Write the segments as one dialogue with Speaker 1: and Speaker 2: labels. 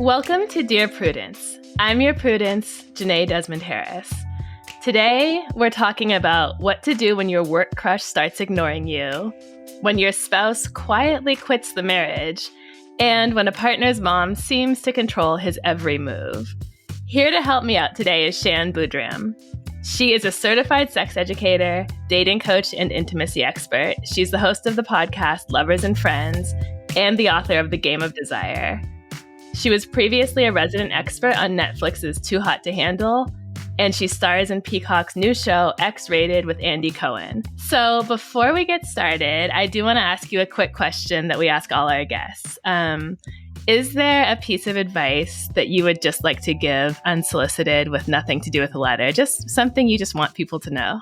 Speaker 1: Welcome to Dear Prudence. I'm your Prudence, Jenée Desmond-Harris. Today, we're talking about what to do when your work crush starts ignoring you, when your spouse quietly quits the marriage, and when a partner's mom seems to control his every move. Here to help me out today is Shan Boodram. She is a certified sex educator, dating coach, and intimacy expert. She's the host of the podcast Lovers and Friends and the author of The Game of Desire. She was previously a resident expert on Netflix's Too Hot to Handle, and she stars in Peacock's new show, X-Rated, with Andy Cohen. So before we get started, I do want to ask you a quick question that we ask all our guests. Is there a piece of advice that you would just like to give unsolicited with nothing to do with the letter? Just something you just want people to know?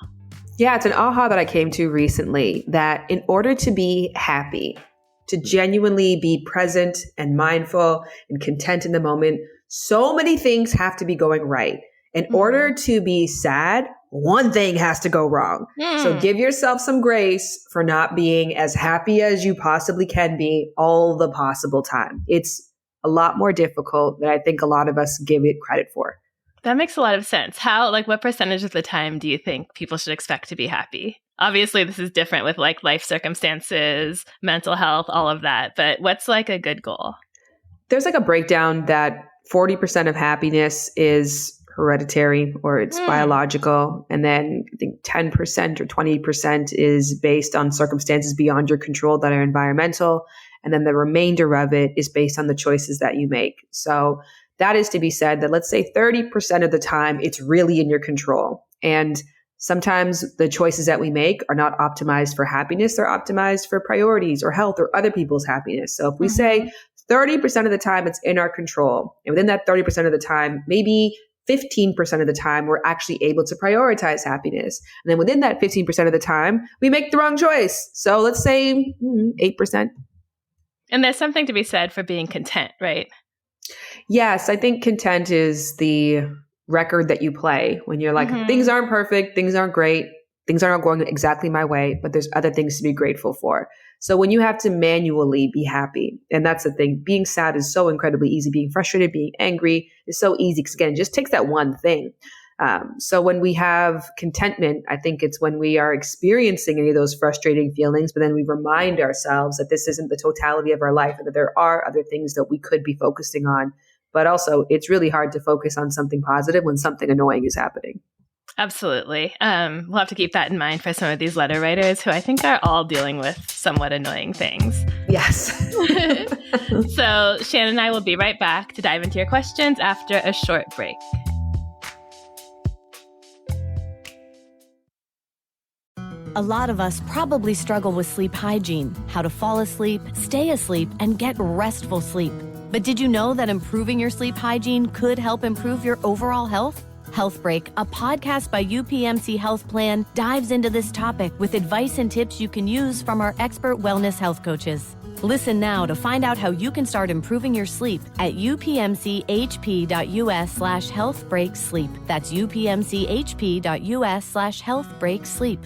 Speaker 2: Yeah, it's an aha that I came to recently, that in order to be happy, to genuinely be present and mindful and content in the moment, so many things have to be going right. In order to be sad, one thing has to go wrong. So give yourself some grace for not being as happy as you possibly can be all the possible time. It's a lot more difficult than I think a lot of us give it credit for.
Speaker 1: That makes a lot of sense. What percentage of the time do you think people should expect to be happy? Obviously, this is different with life circumstances, mental health, all of that. But what's a good goal?
Speaker 2: There's a breakdown that 40% of happiness is hereditary or it's biological. And then I think 10% or 20% is based on circumstances beyond your control that are environmental. And then the remainder of it is based on the choices that you make. So that is to be said that let's say 30% of the time it's really in your control. And sometimes the choices that we make are not optimized for happiness. They're optimized for priorities or health or other people's happiness. So if we say 30% of the time it's in our control, and within that 30% of the time, maybe 15% of the time, we're actually able to prioritize happiness. And then within that 15% of the time, we make the wrong choice. So let's say 8%.
Speaker 1: And there's something to be said for being content, right?
Speaker 2: Yes, I think content is the record that you play when you're things aren't perfect, things aren't great, things aren't going exactly my way, but there's other things to be grateful for. So when you have to manually be happy, and that's the thing, being sad is so incredibly easy. Being frustrated, being angry is so easy because again, it just takes that one thing. So when we have contentment, I think it's when we are experiencing any of those frustrating feelings, but then we remind ourselves that this isn't the totality of our life and that there are other things that we could be focusing on. But also, it's really hard to focus on something positive when something annoying is happening.
Speaker 1: Absolutely. We'll have to keep that in mind for some of these letter writers who I think are all dealing with somewhat annoying things.
Speaker 2: Yes.
Speaker 1: So Shan and I will be right back to dive into your questions after a short break.
Speaker 3: A lot of us probably struggle with sleep hygiene, how to fall asleep, stay asleep, and get restful sleep. But did you know that improving your sleep hygiene could help improve your overall health? Health Break, a podcast by UPMC Health Plan, dives into this topic with advice and tips you can use from our expert wellness health coaches. Listen now to find out how you can start improving your sleep at upmchp.us/healthbreaksleep. That's upmchp.us/healthbreaksleep.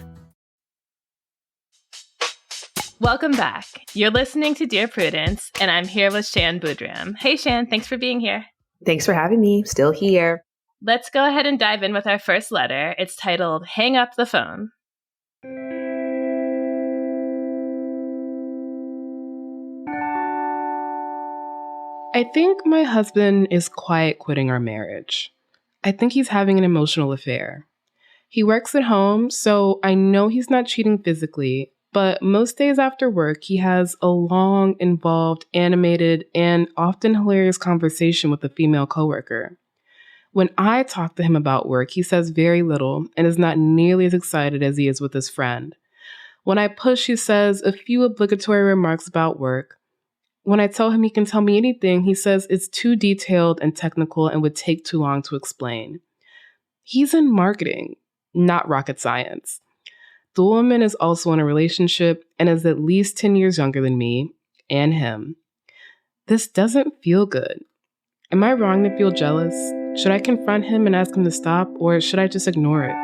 Speaker 1: Welcome back. You're listening to Dear Prudence, and I'm here with Shan Boodram. Hey, Shan, thanks for being here.
Speaker 2: Thanks for having me. Still here.
Speaker 1: Let's go ahead and dive in with our first letter. It's titled, Hang Up the Phone.
Speaker 4: I think my husband is quiet quitting our marriage. I think he's having an emotional affair. He works at home, so I know he's not cheating physically, but most days after work, he has a long, involved, animated, and often hilarious conversation with a female coworker. When I talk to him about work, he says very little and is not nearly as excited as he is with his friend. When I push, he says a few obligatory remarks about work. When I tell him he can tell me anything, he says it's too detailed and technical and would take too long to explain. He's in marketing, not rocket science. The woman is also in a relationship and is at least 10 years younger than me and him. This doesn't feel good. Am I wrong to feel jealous? Should I confront him and ask him to stop, or should I just ignore it?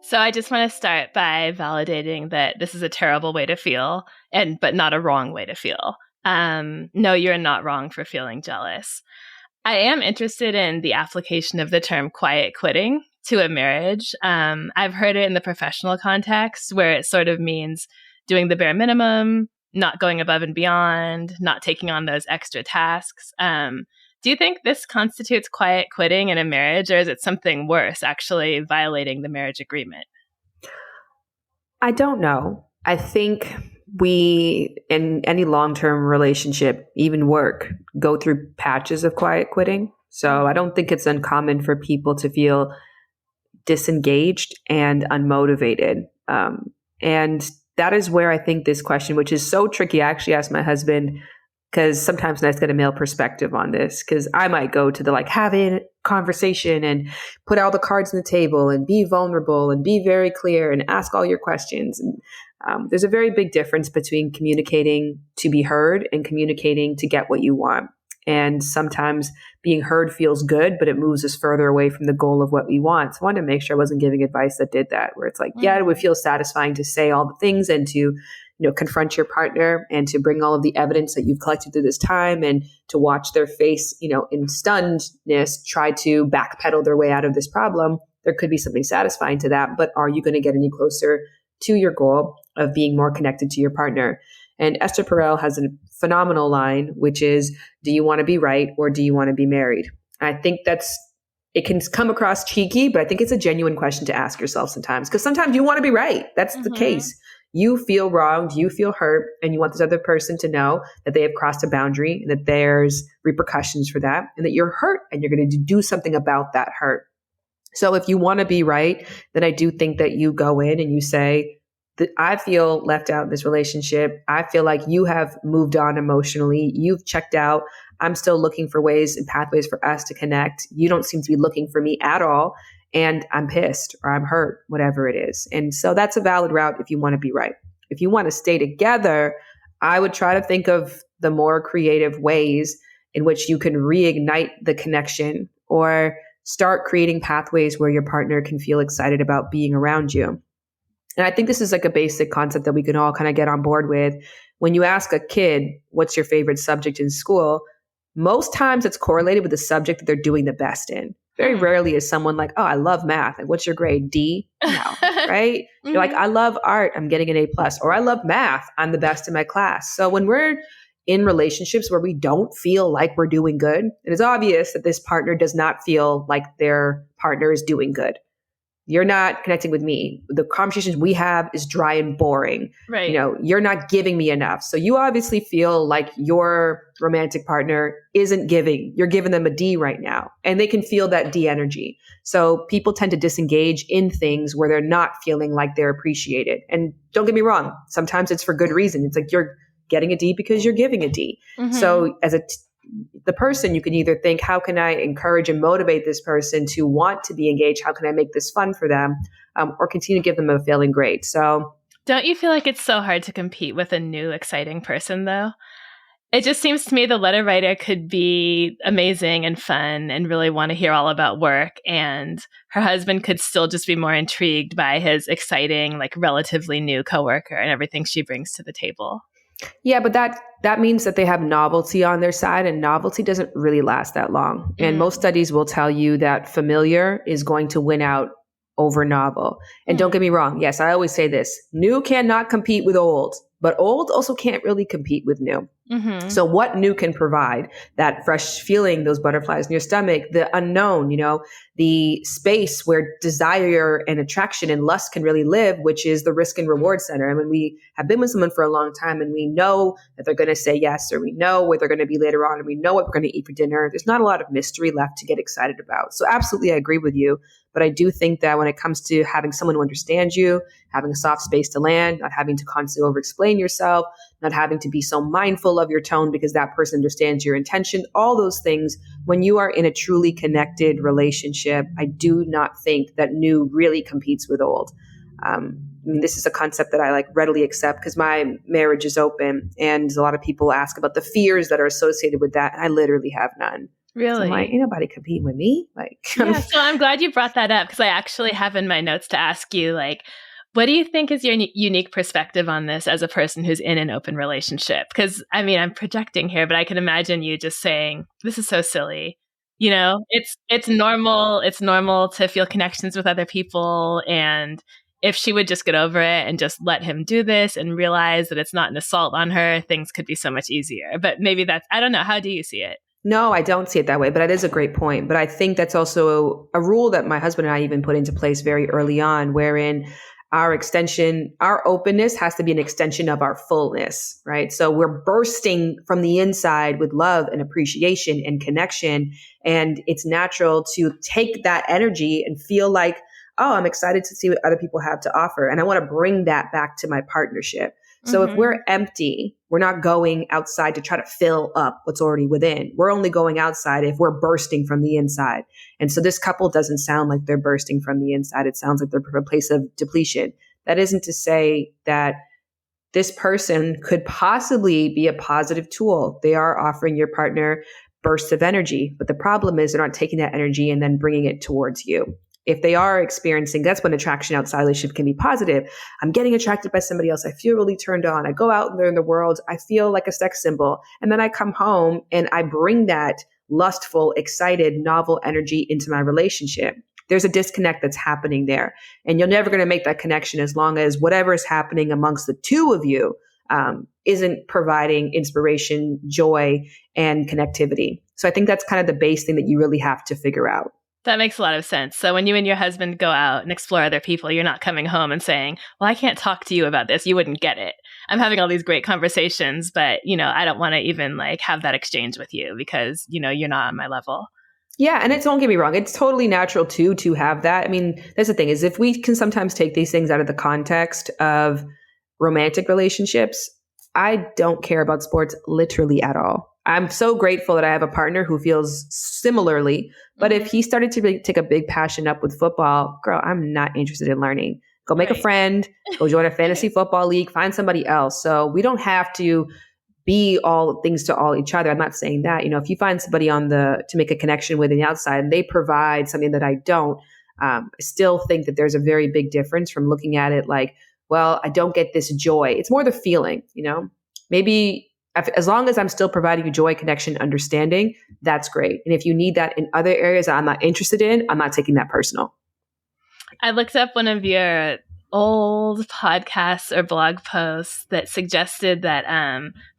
Speaker 1: So I just want to start by validating that this is a terrible way to feel, but not a wrong way to feel. No, you're not wrong for feeling jealous. I am interested in the application of the term quiet quitting to a marriage. I've heard it in the professional context where it sort of means doing the bare minimum, not going above and beyond, not taking on those extra tasks. Do you think this constitutes quiet quitting in a marriage, or is it something worse, actually violating the marriage agreement?
Speaker 2: I don't know. I think we, in any long-term relationship, even work, go through patches of quiet quitting. So I don't think it's uncommon for people to feel disengaged and unmotivated. And that is where I think this question, which is so tricky, I actually asked my husband, because sometimes nice to get a male perspective on this, because I might go to the having conversation and put all the cards on the table and be vulnerable and be very clear and ask all your questions. And there's a very big difference between communicating to be heard and communicating to get what you want. And sometimes being heard feels good, but it moves us further away from the goal of what we want. So I wanted to make sure I wasn't giving advice that did that, where it's yeah, it would feel satisfying to say all the things and to confront your partner and to bring all of the evidence that you've collected through this time and to watch their face, in stunnedness, try to backpedal their way out of this problem. There could be something satisfying to that, but are you going to get any closer to your goal of being more connected to your partner? And Esther Perel has a phenomenal line, which is, do you want to be right or do you want to be married? I think it can come across cheeky, but I think it's a genuine question to ask yourself sometimes, because sometimes you want to be right. That's the case. You feel wronged, you feel hurt, and you want this other person to know that they have crossed a boundary and that there's repercussions for that and that you're hurt and you're going to do something about that hurt. So if you want to be right, then I do think that you go in and you say, that I feel left out in this relationship. I feel like you have moved on emotionally. You've checked out. I'm still looking for ways and pathways for us to connect. You don't seem to be looking for me at all. And I'm pissed or I'm hurt, whatever it is. And so that's a valid route if you want to be right. If you want to stay together, I would try to think of the more creative ways in which you can reignite the connection or start creating pathways where your partner can feel excited about being around you. And I think this is a basic concept that we can all kind of get on board with. When you ask a kid, what's your favorite subject in school? Most times it's correlated with the subject that they're doing the best in. Very rarely is someone like, oh, I love math. What's your grade? D? No, right? You're like, I love art. I'm getting an A+. Or I love math. I'm the best in my class. So when we're in relationships where we don't feel like we're doing good, it is obvious that this partner does not feel like their partner is doing good. You're not connecting with me. The conversations we have is dry and boring.
Speaker 1: Right.
Speaker 2: You're not giving me enough. So you obviously feel like your romantic partner isn't giving. You're giving them a D right now. And they can feel that D energy. So people tend to disengage in things where they're not feeling like they're appreciated. And don't get me wrong. Sometimes it's for good reason. It's like you're getting a D because you're giving a D. So as the person, you can either think, how can I encourage and motivate this person to want to be engaged? How can I make this fun for them? Or continue to give them a failing grade. So
Speaker 1: don't you feel like it's so hard to compete with a new, exciting person, though? It just seems to me the letter writer could be amazing and fun and really want to hear all about work. And her husband could still just be more intrigued by his exciting, relatively new coworker and everything she brings to the table.
Speaker 2: Yeah, but that means that they have novelty on their side, and novelty doesn't really last that long. And most studies will tell you that familiar is going to win out over novel. And don't get me wrong. Yes, I always say this. New cannot compete with old, but old also can't really compete with new. So what new can provide? That fresh feeling, those butterflies in your stomach, the unknown, the space where desire and attraction and lust can really live, which is the risk and reward center. And when we have been with someone for a long time and we know that they're going to say yes, or we know where they're going to be later on, and we know what we're going to eat for dinner, there's not a lot of mystery left to get excited about. So absolutely, I agree with you. But I do think that when it comes to having someone who understands you, having a soft space to land, not having to constantly over-explain yourself, not having to be so mindful of your tone because that person understands your intention, all those things, when you are in a truly connected relationship, I do not think that new really competes with old. This is a concept that I readily accept because my marriage is open, and a lot of people ask about the fears that are associated with that. And I literally have none.
Speaker 1: Really?
Speaker 2: So I'm like, ain't nobody competing with me.
Speaker 1: Yeah, so I'm glad you brought that up because I actually have in my notes to ask you, What do you think is your unique perspective on this as a person who's in an open relationship? Because I mean, I'm projecting here, but I can imagine you just saying, "This is so silly." You know, it's normal. It's normal to feel connections with other people, and if she would just get over it and just let him do this and realize that it's not an assault on her, things could be so much easier. But maybe I don't know. How do you see it?
Speaker 2: No, I don't see it that way, but it is a great point. But I think that's also a rule that my husband and I even put into place very early on, wherein our openness has to be an extension of our fullness, right? So we're bursting from the inside with love and appreciation and connection. And it's natural to take that energy and feel like, oh, I'm excited to see what other people have to offer. And I want to bring that back to my partnership. So if we're empty, we're not going outside to try to fill up what's already within. We're only going outside if we're bursting from the inside. And so this couple doesn't sound like they're bursting from the inside. It sounds like they're from a place of depletion. That isn't to say that this person could possibly be a positive tool. They are offering your partner bursts of energy. But the problem is they're not taking that energy and then bringing it towards you. If they are experiencing, that's when attraction outside relationship can be positive. I'm getting attracted by somebody else. I feel really turned on. I go out there in the world. I feel like a sex symbol. And then I come home and I bring that lustful, excited, novel energy into my relationship. There's a disconnect that's happening there. And you're never going to make that connection as long as whatever is happening amongst the two of you isn't providing inspiration, joy, and connectivity. So I think that's kind of the base thing that you really have to figure out.
Speaker 1: That makes a lot of sense. So when you and your husband go out and explore other people, you're not coming home and saying, well, I can't talk to you about this. You wouldn't get it. I'm having all these great conversations, but, I don't want to even have that exchange with you because, you're not on my level.
Speaker 2: Yeah. And don't get me wrong. It's totally natural to have that. I mean, that's the thing is if we can sometimes take these things out of the context of romantic relationships, I don't care about sports literally at all. I'm so grateful that I have a partner who feels similarly. But if he started to really take a big passion up with football, girl, I'm not interested in learning. Go make a friend, go join a fantasy football league, find somebody else. So we don't have to be all things to all each other. I'm not saying that, if you find somebody to make a connection with on the outside and they provide something that I don't, I still think that there's a very big difference from looking at it like, well, I don't get this joy. It's more the feeling, maybe as long as I'm still providing you joy, connection, understanding, that's great. And if you need that in other areas that I'm not interested in, I'm not taking that personal.
Speaker 1: I looked up one of your old podcasts or blog posts that suggested that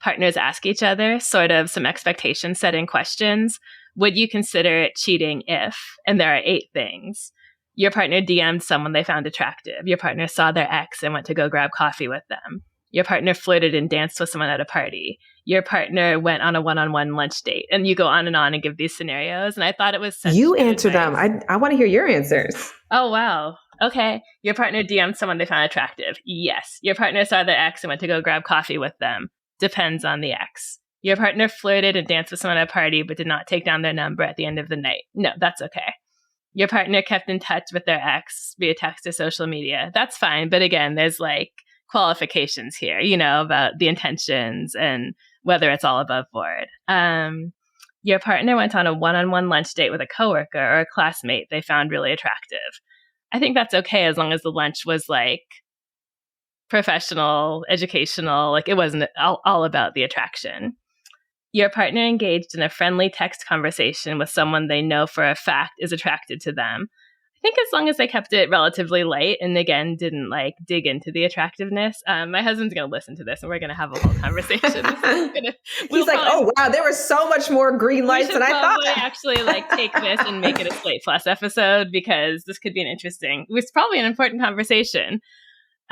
Speaker 1: partners ask each other sort of some expectation setting questions. Would you consider it cheating if, and there are 8 things, your partner DM'd someone they found attractive, your partner saw their ex and went to go grab coffee with them, your partner flirted and danced with someone at a party, your partner went on a one-on-one lunch date, and you go on and give these scenarios. And I thought it was such
Speaker 2: You answer them. I want to hear your answers.
Speaker 1: Oh, wow. Okay. Your partner DM'd someone they found attractive. Yes. Your partner saw their ex and went to go grab coffee with them. Depends on the ex. Your partner flirted and danced with someone at a party, but did not take down their number at the end of the night. No, that's okay. Your partner kept in touch with their ex via text or social media. That's fine. But again, there's qualifications here, about the intentions and whether it's all above board. Your partner went on a one-on-one lunch date with a coworker or a classmate they found really attractive. I think that's okay as long as the lunch was professional, educational, it wasn't all about the attraction. Your partner engaged in a friendly text conversation with someone they know for a fact is attracted to them. I think as long as they kept it relatively light and again didn't dig into the attractiveness. My husband's going to listen to this and we're going to have a whole conversation.
Speaker 2: He's like, oh wow, there was so much more green lights than I thought.
Speaker 1: Actually, take this and make it a Slate Plus episode because this could be it's probably an important conversation.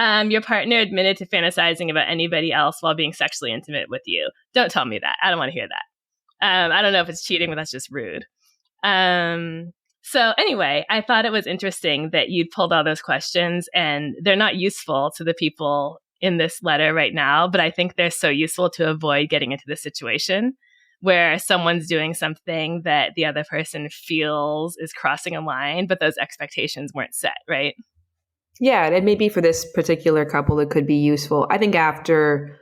Speaker 1: Your partner admitted to fantasizing about anybody else while being sexually intimate with you. Don't tell me that. I don't want to hear that. I don't know if it's cheating, but that's just rude. So anyway, I thought it was interesting that you'd pulled all those questions, and they're not useful to the people in this letter right now, but I think they're so useful to avoid getting into this situation where someone's doing something that the other person feels is crossing a line, but those expectations weren't set, right?
Speaker 2: Yeah, and maybe for this particular couple, it could be useful. I think after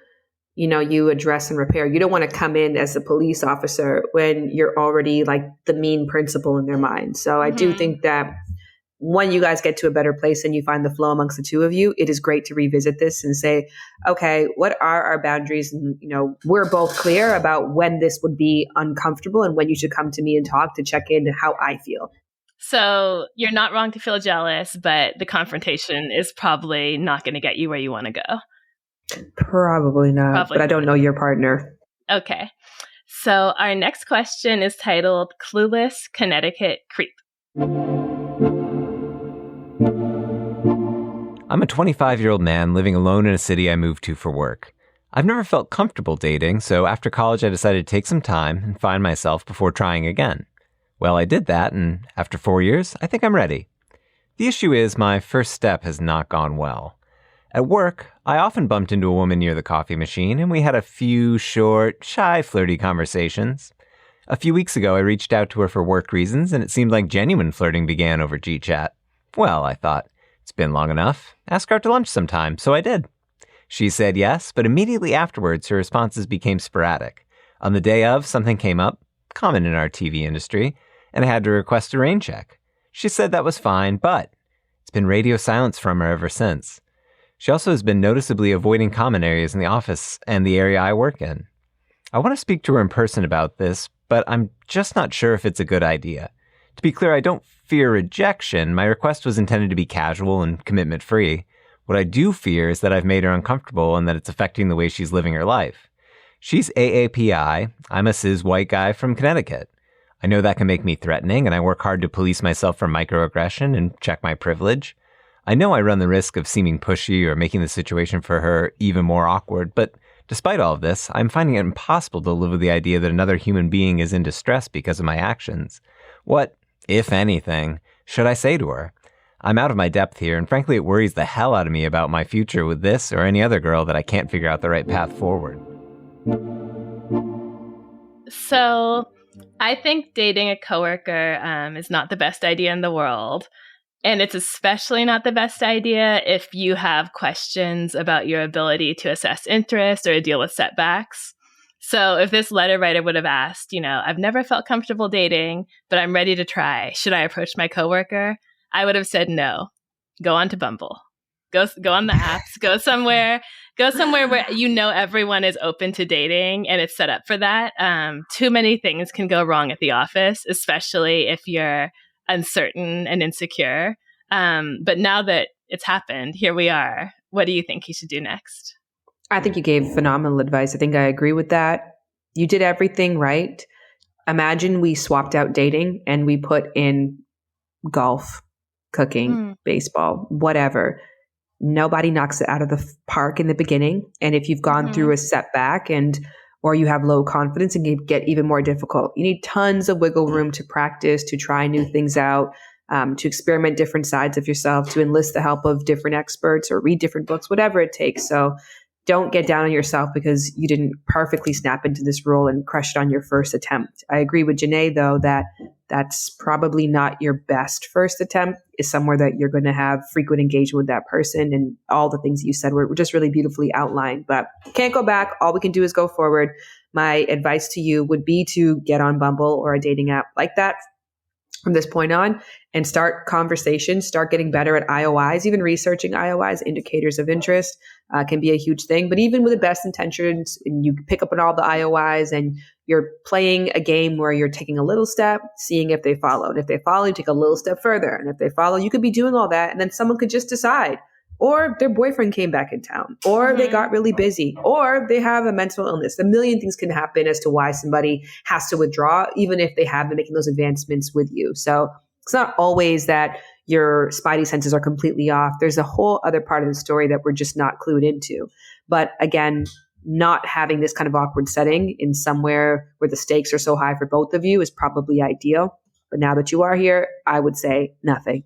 Speaker 2: you address and repair, you don't want to come in as a police officer when you're already the mean principal in their mind. So I do think that when you guys get to a better place and you find the flow amongst the two of you, it is great to revisit this and say, okay, what are our boundaries? And, we're both clear about when this would be uncomfortable and when you should come to me and talk to check in how I feel.
Speaker 1: So you're not wrong to feel jealous, but the confrontation is probably not going to get you where you want to go.
Speaker 2: Probably not, but I don't know your partner.
Speaker 1: Okay. So our next question is titled Clueless Connecticut Creep.
Speaker 5: I'm a 25-year-old man living alone in a city I moved to for work. I've never felt comfortable dating, so after college I decided to take some time and find myself before trying again. Well, I did that, and after 4 years, I think I'm ready. The issue is my first step has not gone well. At work, I often bumped into a woman near the coffee machine, and we had a few short, shy, flirty conversations. A few weeks ago, I reached out to her for work reasons, and it seemed like genuine flirting began over GChat. Well, I thought, it's been long enough. Ask her out to lunch sometime, so I did. She said yes, but immediately afterwards, her responses became sporadic. On the day of, something came up, common in our TV industry, and I had to request a rain check. She said that was fine, but it's been radio silence from her ever since. She also has been noticeably avoiding common areas in the office and the area I work in. I want to speak to her in person about this, but I'm just not sure if it's a good idea. To be clear, I don't fear rejection. My request was intended to be casual and commitment-free. What I do fear is that I've made her uncomfortable and that it's affecting the way she's living her life. She's AAPI. I'm a cis white guy from Connecticut. I know that can make me threatening, and I work hard to police myself from microaggression and check my privilege. I know I run the risk of seeming pushy or making the situation for her even more awkward, but despite all of this, I'm finding it impossible to live with the idea that another human being is in distress because of my actions. What, if anything, should I say to her? I'm out of my depth here, and frankly, it worries the hell out of me about my future with this or any other girl that I can't figure out the right path forward.
Speaker 1: So I think dating a coworker is not the best idea in the world. And it's especially not the best idea if you have questions about your ability to assess interest or deal with setbacks. So if this letter writer would have asked, I've never felt comfortable dating, but I'm ready to try. Should I approach my coworker? I would have said no. Go on to Bumble. Go on the apps. Go somewhere where everyone is open to dating and it's set up for that. Too many things can go wrong at the office, especially if you're uncertain and insecure. But now that it's happened, here we are. What do you think you should do next?
Speaker 2: I think you gave phenomenal advice. I think I agree with that. You did everything right. Imagine we swapped out dating and we put in golf, cooking, baseball, whatever. Nobody knocks it out of the park in the beginning. And if you've gone through a setback or you have low confidence, and can get even more difficult. You need tons of wiggle room to practice, to try new things out, to experiment different sides of yourself, to enlist the help of different experts or read different books, whatever it takes. So don't get down on yourself because you didn't perfectly snap into this role and crush it on your first attempt. I agree with Jenée, though, that that's probably not your best first attempt. Is somewhere that you're going to have frequent engagement with that person, and all the things you said were just really beautifully outlined. But can't go back. All we can do is go forward. My advice to you would be to get on Bumble or a dating app like that from this point on and start conversations, start getting better at IOIs. Even researching IOIs, indicators of interest, can be a huge thing. But even with the best intentions, and you pick up on all the IOIs and you're playing a game where you're taking a little step, seeing if they follow. And if they follow, you take a little step further. And if they follow, you could be doing all that. And then someone could just decide, or their boyfriend came back in town, or they got really busy, or they have a mental illness. A million things can happen as to why somebody has to withdraw, even if they have been making those advancements with you. So it's not always that your spidey senses are completely off. There's a whole other part of the story that we're just not clued into. But again, not having this kind of awkward setting in somewhere where the stakes are so high for both of you is probably ideal. But now that you are here, I would say nothing.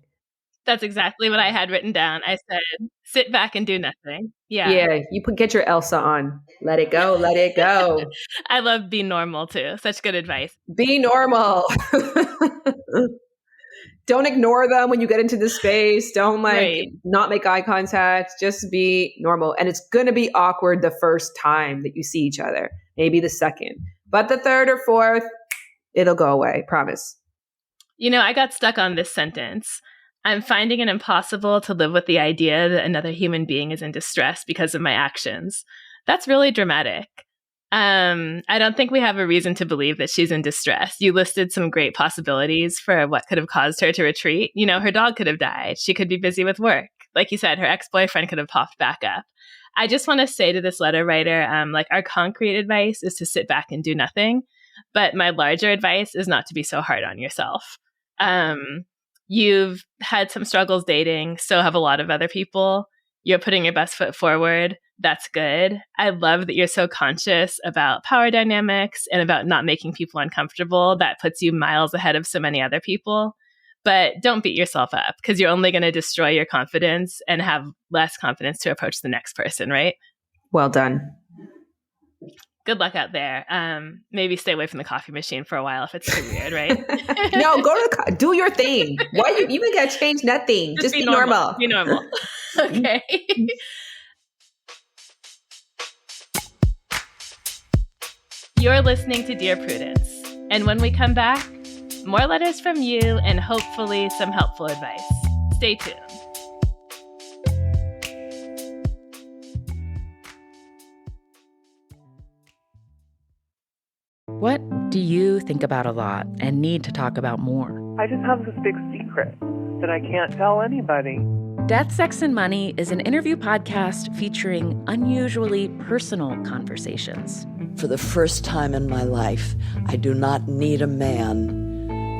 Speaker 1: That's exactly what I had written down. I said, sit back and do nothing. Yeah.
Speaker 2: Yeah. Get your Elsa on. Let it go. Let it go.
Speaker 1: I love be normal too. Such good advice.
Speaker 2: Be normal. Don't ignore them when you get into the space. Don't not make eye contact. Just be normal. And it's going to be awkward the first time that you see each other. Maybe the second. But the third or fourth, it'll go away. Promise.
Speaker 1: I got stuck on this sentence. I'm finding it impossible to live with the idea that another human being is in distress because of my actions. That's really dramatic. I don't think we have a reason to believe that she's in distress. You listed some great possibilities for what could have caused her to retreat. You know, her dog could have died. She could be busy with work. Like you said, her ex-boyfriend could have popped back up. I just want to say to this letter writer, our concrete advice is to sit back and do nothing. But my larger advice is not to be so hard on yourself. You've had some struggles dating, so have a lot of other people. You're putting your best foot forward. That's good. I love that you're so conscious about power dynamics and about not making people uncomfortable. That puts you miles ahead of so many other people. But don't beat yourself up because you're only going to destroy your confidence and have less confidence to approach the next person, right?
Speaker 2: Well done.
Speaker 1: Good luck out there. Maybe stay away from the coffee machine for a while if it's too weird, right?
Speaker 2: No, go to do your thing. Why you even got to change nothing? Just be normal.
Speaker 1: Be normal. Okay. You're listening to Dear Prudence. And when we come back, more letters from you and hopefully some helpful advice. Stay tuned.
Speaker 6: What do you think about a lot and need to talk about more?
Speaker 7: I just have this big secret that I can't tell anybody.
Speaker 6: Death, Sex, and Money is an interview podcast featuring unusually personal conversations.
Speaker 8: For the first time in my life, I do not need a man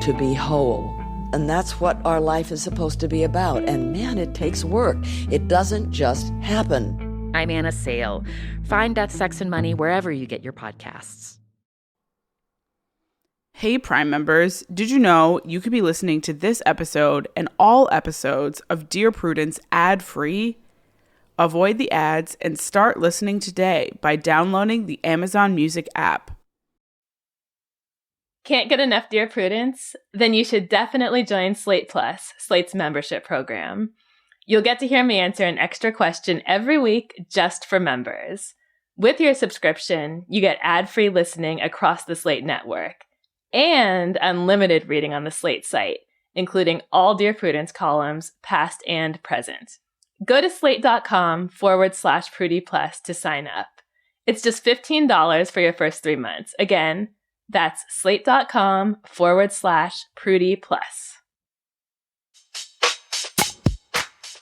Speaker 8: to be whole. And that's what our life is supposed to be about. And man, it takes work. It doesn't just happen.
Speaker 6: I'm Anna Sale. Find Death, Sex, and Money wherever you get your podcasts.
Speaker 9: Hey, Prime members, did you know you could be listening to this episode and all episodes of Dear Prudence ad-free? Avoid the ads and start listening today by downloading the Amazon Music app.
Speaker 1: Can't get enough Dear Prudence? Then you should definitely join Slate Plus, Slate's membership program. You'll get to hear me answer an extra question every week just for members. With your subscription, you get ad-free listening across the Slate network and unlimited reading on the Slate site, including all Dear Prudence columns, past and present. Go to slate.com/Prudie Plus to sign up. It's just $15 for your first 3 months. Again, that's slate.com/Prudie Plus.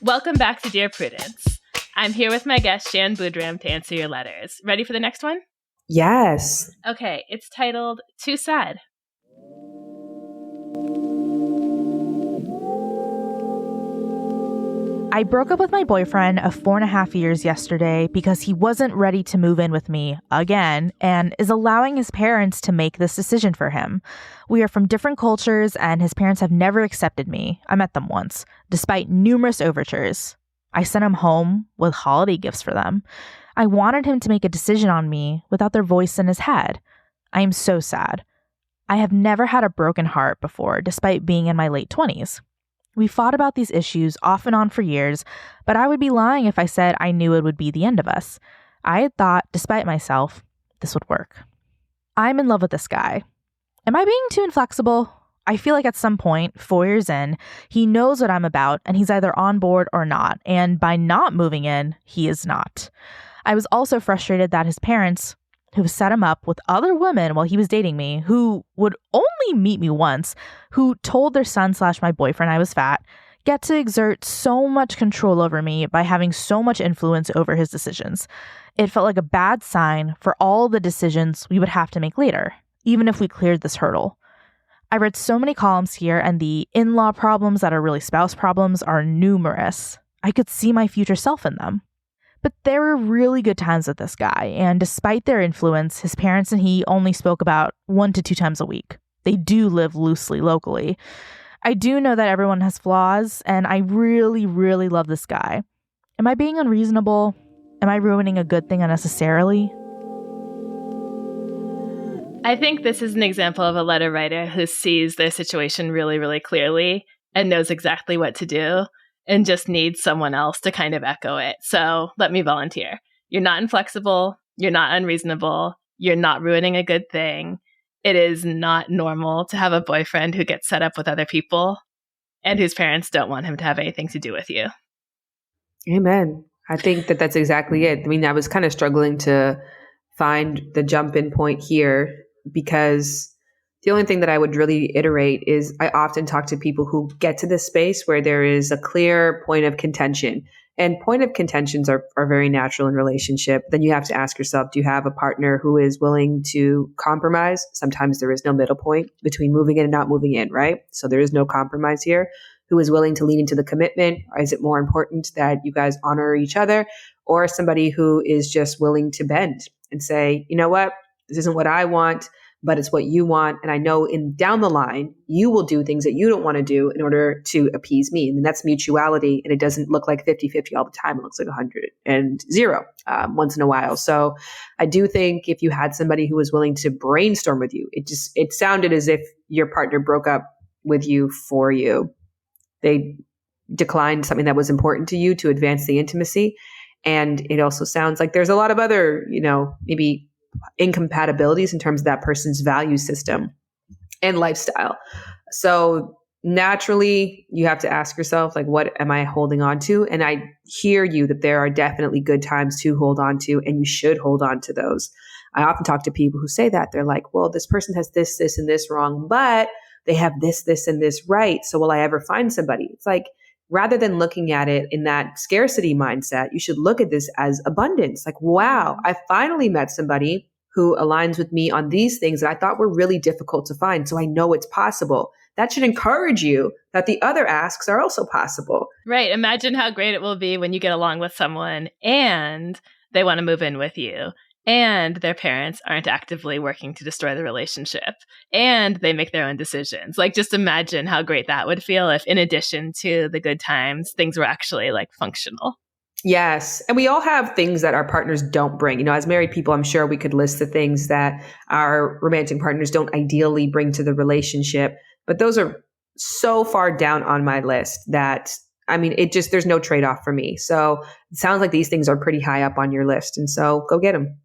Speaker 1: Welcome back to Dear Prudence. I'm here with my guest, Shan Boodram, to answer your letters. Ready for the next one?
Speaker 2: Yes.
Speaker 1: Okay, it's titled Too Sad.
Speaker 10: I broke up with my boyfriend of 4.5 years yesterday because he wasn't ready to move in with me again and is allowing his parents to make this decision for him. We are from different cultures and his parents have never accepted me. I met them once, despite numerous overtures. I sent him home with holiday gifts for them. I wanted him to make a decision on me without their voice in his head. I am so sad. I have never had a broken heart before, despite being in my late 20s. We fought about these issues off and on for years, but I would be lying if I said I knew it would be the end of us. I had thought, despite myself, this would work. I'm in love with this guy. Am I being too inflexible? I feel like at some point, 4 years in, he knows what I'm about and he's either on board or not. And by not moving in, he is not. I was also frustrated that his parents, who set him up with other women while he was dating me, who would only meet me once, who told their son/my boyfriend I was fat, get to exert so much control over me by having so much influence over his decisions. It felt like a bad sign for all the decisions we would have to make later, even if we cleared this hurdle. I read so many columns here, and the in-law problems that are really spouse problems are numerous. I could see my future self in them. But there were really good times with this guy, and despite their influence, his parents and he only spoke about 1 to 2 times a week. They do live loosely locally. I do know that everyone has flaws, and I really, really love this guy. Am I being unreasonable? Am I ruining a good thing unnecessarily?
Speaker 1: I think this is an example of a letter writer who sees their situation really, really clearly and knows exactly what to do, and just needs someone else to kind of echo it. So let me volunteer. You're not inflexible. You're not unreasonable. You're not ruining a good thing. It is not normal to have a boyfriend who gets set up with other people. and whose parents don't want him to have anything to do with you.
Speaker 2: Amen. I think that that's exactly it. I mean, I was kind of struggling to find the jump in point here because the only thing that I would really iterate is I often talk to people who get to this space where there is a clear point of contention. And point of contentions are very natural in relationship. Then you have to ask yourself, do you have a partner who is willing to compromise? Sometimes there is no middle point between moving in and not moving in, right? So there is no compromise here. Who is willing to lean into the commitment? Or is it more important that you guys honor each other? Or somebody who is just willing to bend and say, you know what, this isn't what I want, but it's what you want. And I know down the line, you will do things that you don't want to do in order to appease me. And that's mutuality. And it doesn't look like 50-50 all the time. It looks like 100 and 0 once in a while. So I do think if you had somebody who was willing to brainstorm with you, it sounded as if your partner broke up with you for you. They declined something that was important to you to advance the intimacy. And it also sounds like there's a lot of other, maybe incompatibilities in terms of that person's value system and lifestyle. So naturally, you have to ask yourself, like, what am I holding on to? And I hear you that there are definitely good times to hold on to, and you should hold on to those. I often talk to people who say that. They're like, well, this person has this, and this wrong, but they have this, and this right. So will I ever find somebody? It's like, rather than looking at it in that scarcity mindset, you should look at this as abundance. Like, wow, I finally met somebody who aligns with me on these things that I thought were really difficult to find. So I know it's possible. That should encourage you that the other asks are also possible.
Speaker 1: Right. Imagine how great it will be when you get along with someone and they want to move in with you, and their parents aren't actively working to destroy the relationship, and they make their own decisions. Like, just imagine how great that would feel if, in addition to the good times, things were actually like functional.
Speaker 2: Yes. And we all have things that our partners don't bring. As married people, I'm sure we could list the things that our romantic partners don't ideally bring to the relationship. But those are so far down on my list that, there's no trade-off for me. So it sounds like these things are pretty high up on your list. And so go get them.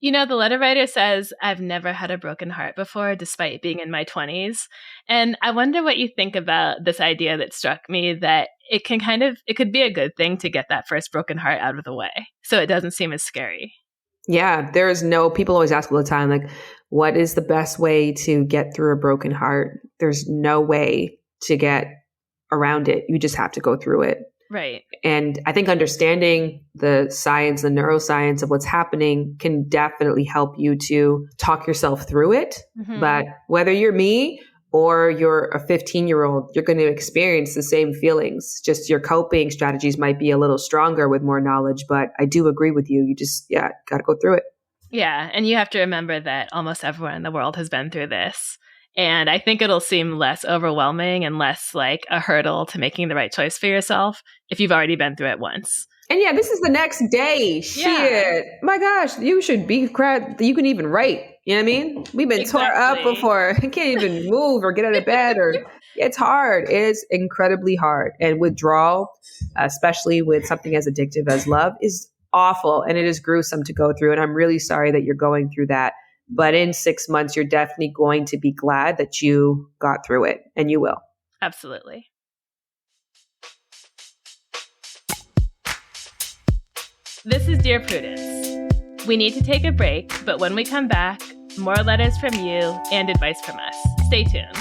Speaker 1: The letter writer says, I've never had a broken heart before, despite being in my 20s. And I wonder what you think about this idea that struck me, that it could be a good thing to get that first broken heart out of the way, so it doesn't seem as scary.
Speaker 2: Yeah, people always ask all the time, like, what is the best way to get through a broken heart? There's no way to get around it. You just have to go through it.
Speaker 1: Right.
Speaker 2: And I think understanding the science, the neuroscience of what's happening can definitely help you to talk yourself through it. Mm-hmm. But whether you're me or you're a 15-year-old, you're going to experience the same feelings. Just your coping strategies might be a little stronger with more knowledge. But I do agree with you. You just, got to go through it.
Speaker 1: Yeah. And you have to remember that almost everyone in the world has been through this. And I think it'll seem less overwhelming and less like a hurdle to making the right choice for yourself if you've already been through it once.
Speaker 2: And yeah, this is the next day. Shit. My gosh, you should be crap. You can even write. You know what I mean? We've been tore up before. I can't even move or get out of bed. It's hard. It is incredibly hard. And withdrawal, especially with something as addictive as love, is awful. And it is gruesome to go through. And I'm really sorry that you're going through that. But in 6 months, you're definitely going to be glad that you got through it, and you will.
Speaker 1: Absolutely. This is Dear Prudence. We need to take a break, but when we come back, more letters from you and advice from us. Stay tuned.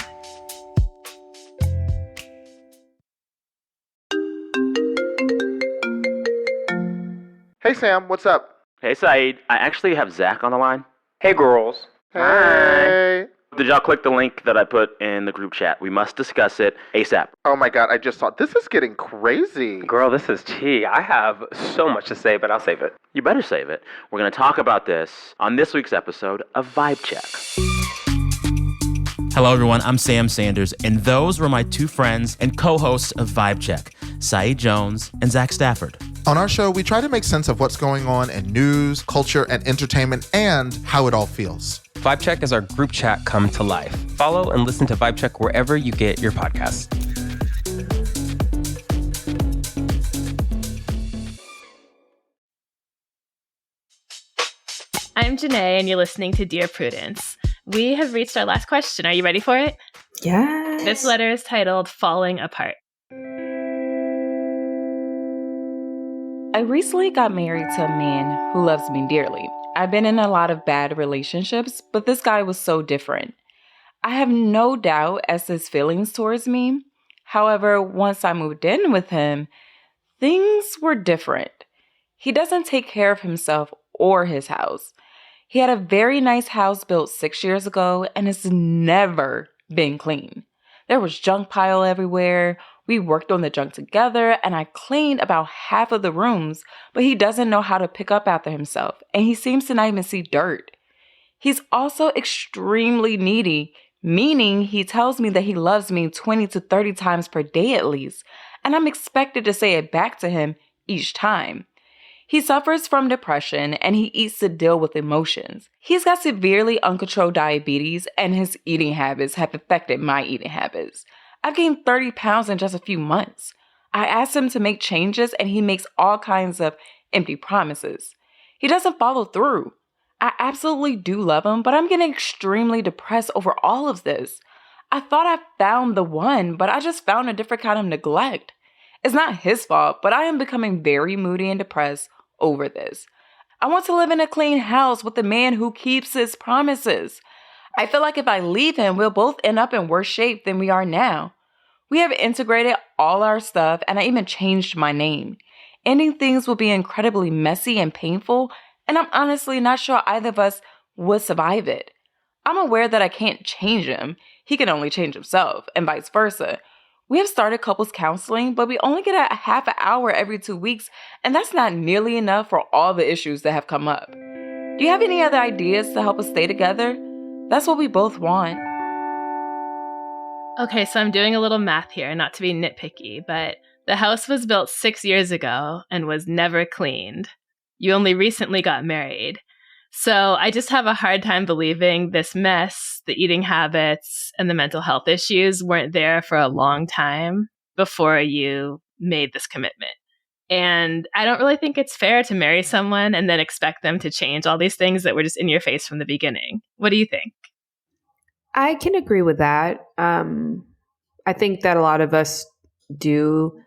Speaker 11: Hey, Sam, what's up?
Speaker 12: Hey, Saeed. I actually have Zach on the line.
Speaker 13: Hey, girls.
Speaker 11: Hey.
Speaker 12: Did y'all click the link that I put in the group chat? We must discuss it ASAP.
Speaker 11: Oh my God, I just saw this is getting crazy.
Speaker 13: Girl, this is tea. I have so much to say, but I'll save it.
Speaker 12: You better save it. We're going to talk about this on this week's episode of Vibe Check. Hello, everyone. I'm Sam Sanders, and those were my two friends and co-hosts of Vibe Check, Saeed Jones and Zach Stafford.
Speaker 11: On our show, we try to make sense of what's going on in news, culture, and entertainment, and how it all feels.
Speaker 14: Vibe Check is our group chat come to life. Follow and listen to Vibe Check wherever you get your podcasts.
Speaker 1: I'm Jenée, and you're listening to Dear Prudence. We have reached our last question. Are you ready for it?
Speaker 2: Yeah.
Speaker 1: This letter is titled Falling Apart.
Speaker 15: I recently got married to a man who loves me dearly. I've been in a lot of bad relationships, but this guy was so different. I have no doubt as to his feelings towards me. However, once I moved in with him, things were different. He doesn't take care of himself or his house. He had a very nice house built 6 years ago and has never been clean. There was junk pile everywhere. We worked on the junk together and I cleaned about half of the rooms, but he doesn't know how to pick up after himself and he seems to not even see dirt. He's also extremely needy, meaning he tells me that he loves me 20 to 30 times per day at least, and I'm expected to say it back to him each time. He suffers from depression and he eats to deal with emotions. He's got severely uncontrolled diabetes and his eating habits have affected my eating habits. I've gained 30 pounds in just a few months. I asked him to make changes and he makes all kinds of empty promises. He doesn't follow through. I absolutely do love him, but I'm getting extremely depressed over all of this. I thought I found the one, but I just found a different kind of neglect. It's not his fault, but I am becoming very moody and depressed over this. I want to live in a clean house with a man who keeps his promises. I feel like if I leave him, we'll both end up in worse shape than we are now. We have integrated all our stuff and I even changed my name. Ending things will be incredibly messy and painful, and I'm honestly not sure either of us would survive it. I'm aware that I can't change him. He can only change himself, and vice versa. We have started couples counseling, but we only get a half an hour every 2 weeks, and that's not nearly enough for all the issues that have come up. Do you have any other ideas to help us stay together? That's what we both want.
Speaker 1: Okay, so I'm doing a little math here, not to be nitpicky, but the house was built 6 years ago and was never cleaned. You only recently got married. So I just have a hard time believing this mess, the eating habits, and the mental health issues weren't there for a long time before you made this commitment. And I don't really think it's fair to marry someone and then expect them to change all these things that were just in your face from the beginning. What do you think?
Speaker 2: I can agree with that. I think that a lot of us do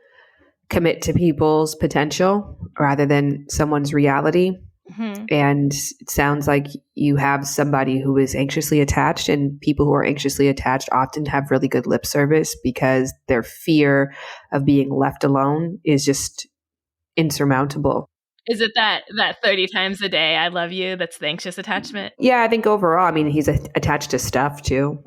Speaker 2: commit to people's potential rather than someone's reality. Mm-hmm. And it sounds like you have somebody who is anxiously attached, and people who are anxiously attached often have really good lip service because their fear of being left alone is just insurmountable.
Speaker 1: Is it that 30 times a day, I love you, that's the anxious attachment?
Speaker 2: Yeah, I think overall, I mean, he's attached to stuff too.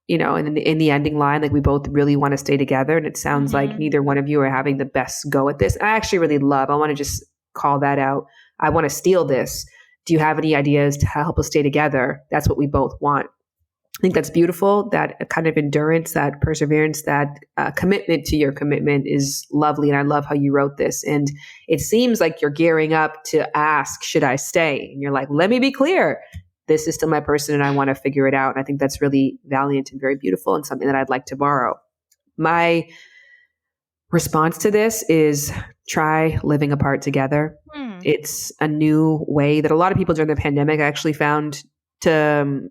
Speaker 2: You know, and in the ending line, like we both really want to stay together. And it sounds like neither one of you are having the best go at this. I actually really I want to just call that out. I want to steal this. Do you have any ideas to help us stay together? That's what we both want. I think that's beautiful. That kind of endurance, that perseverance, that commitment to your commitment is lovely. And I love how you wrote this. And it seems like you're gearing up to ask, should I stay? And you're like, let me be clear. This is still my person and I want to figure it out. And I think that's really valiant and very beautiful and something that I'd like to borrow. My response to this is try living apart together. It's a new way that a lot of people during the pandemic actually found to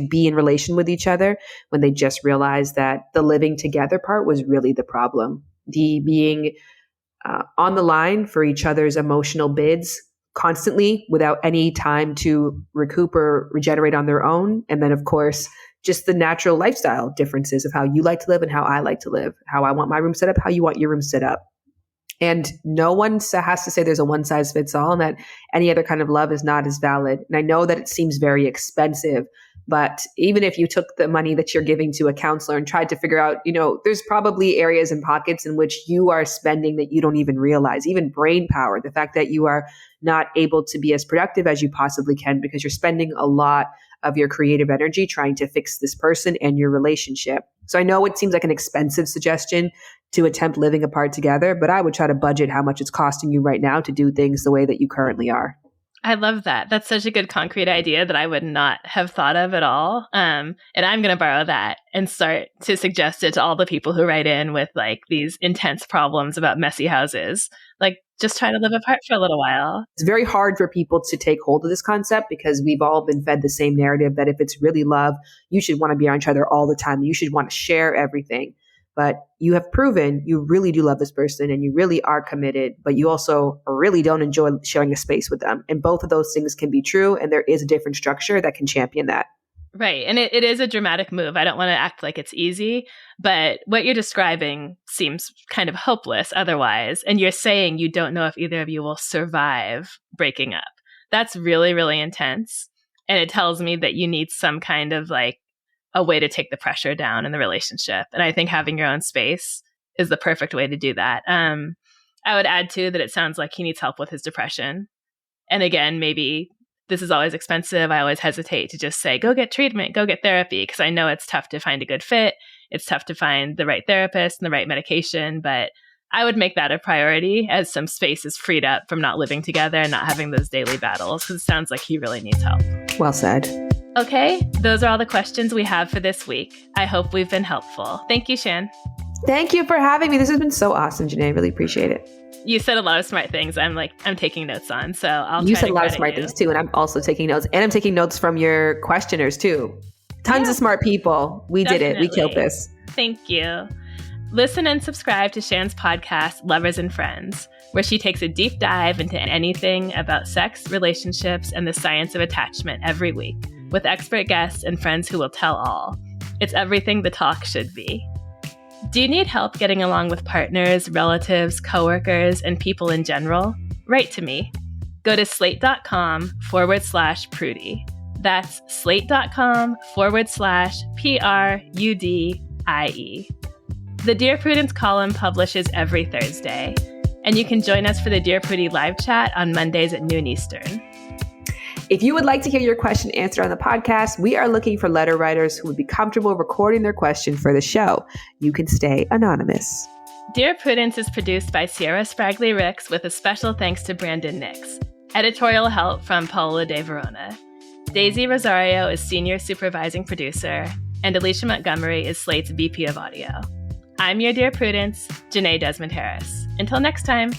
Speaker 2: be in relation with each other when they just realized that the living together part was really the problem. The being on the line for each other's emotional bids constantly without any time to recoup or regenerate on their own. And then, of course, just the natural lifestyle differences of how you like to live and how I like to live, how I want my room set up, how you want your room set up. And no one has to say there's a one size fits all and that any other kind of love is not as valid. And I know that it seems very expensive, but even if you took the money that you're giving to a counselor and tried to figure out, you know, there's probably areas and pockets in which you are spending that you don't even realize, even brain power, the fact that you are not able to be as productive as you possibly can because you're spending a lot of your creative energy trying to fix this person and your relationship. So I know it seems like an expensive suggestion to attempt living apart together, but I would try to budget how much it's costing you right now to do things the way that you currently are.
Speaker 1: I love that. That's such a good concrete idea that I would not have thought of at all. And I'm going to borrow that and start to suggest it to all the people who write in with like these intense problems about messy houses. Like, just try to live apart for a little while.
Speaker 2: It's very hard for people to take hold of this concept because we've all been fed the same narrative that if it's really love, you should want to be around each other all the time. You should want to share everything. But you have proven you really do love this person and you really are committed, but you also really don't enjoy sharing a space with them. And both of those things can be true. And there is a different structure that can champion that.
Speaker 1: Right. And it is a dramatic move. I don't want to act like it's easy, but what you're describing seems kind of hopeless otherwise. And you're saying you don't know if either of you will survive breaking up. That's really, really intense. And it tells me that you need some kind of like a way to take the pressure down in the relationship. And I think having your own space is the perfect way to do that. I would add too that it sounds like he needs help with his depression. And again, maybe this is always expensive. I always hesitate to just say, go get treatment, go get therapy, because I know it's tough to find a good fit. It's tough to find the right therapist and the right medication, but I would make that a priority as some space is freed up from not living together and not having those daily battles, because it sounds like he really needs help.
Speaker 2: Well said.
Speaker 1: Okay, those are all the questions we have for this week. I hope we've been helpful. Thank you, Shan.
Speaker 2: Thank you for having me. This has been so awesome, Jenée. I really appreciate it.
Speaker 1: You said a lot of smart things. I'm taking notes on, so I'll
Speaker 2: You
Speaker 1: try
Speaker 2: said
Speaker 1: to
Speaker 2: a lot of smart things too, and I'm also taking notes. And I'm taking notes from your questioners too. Tons of smart people. We did it. We killed this.
Speaker 1: Thank you. Listen and subscribe to Shan's podcast, Lovers and Friends, where she takes a deep dive into anything about sex, relationships, and the science of attachment every week, with expert guests and friends who will tell all. It's everything the talk should be. Do you need help getting along with partners, relatives, coworkers, and people in general? Write to me. Go to slate.com/Prudie. That's slate.com/PRUDIE. The Dear Prudence column publishes every Thursday, and you can join us for the Dear Prudie live chat on Mondays at noon Eastern.
Speaker 2: If you would like to hear your question answered on the podcast, we are looking for letter writers who would be comfortable recording their question for the show. You can stay anonymous.
Speaker 1: Dear Prudence is produced by Sierra Spragley Ricks with a special thanks to Brandon Nix. Editorial help from Paola De Verona. Daisy Rosario is senior supervising producer, and Alicia Montgomery is Slate's VP of audio. I'm your Dear Prudence, Jenée Desmond-Harris. Until next time.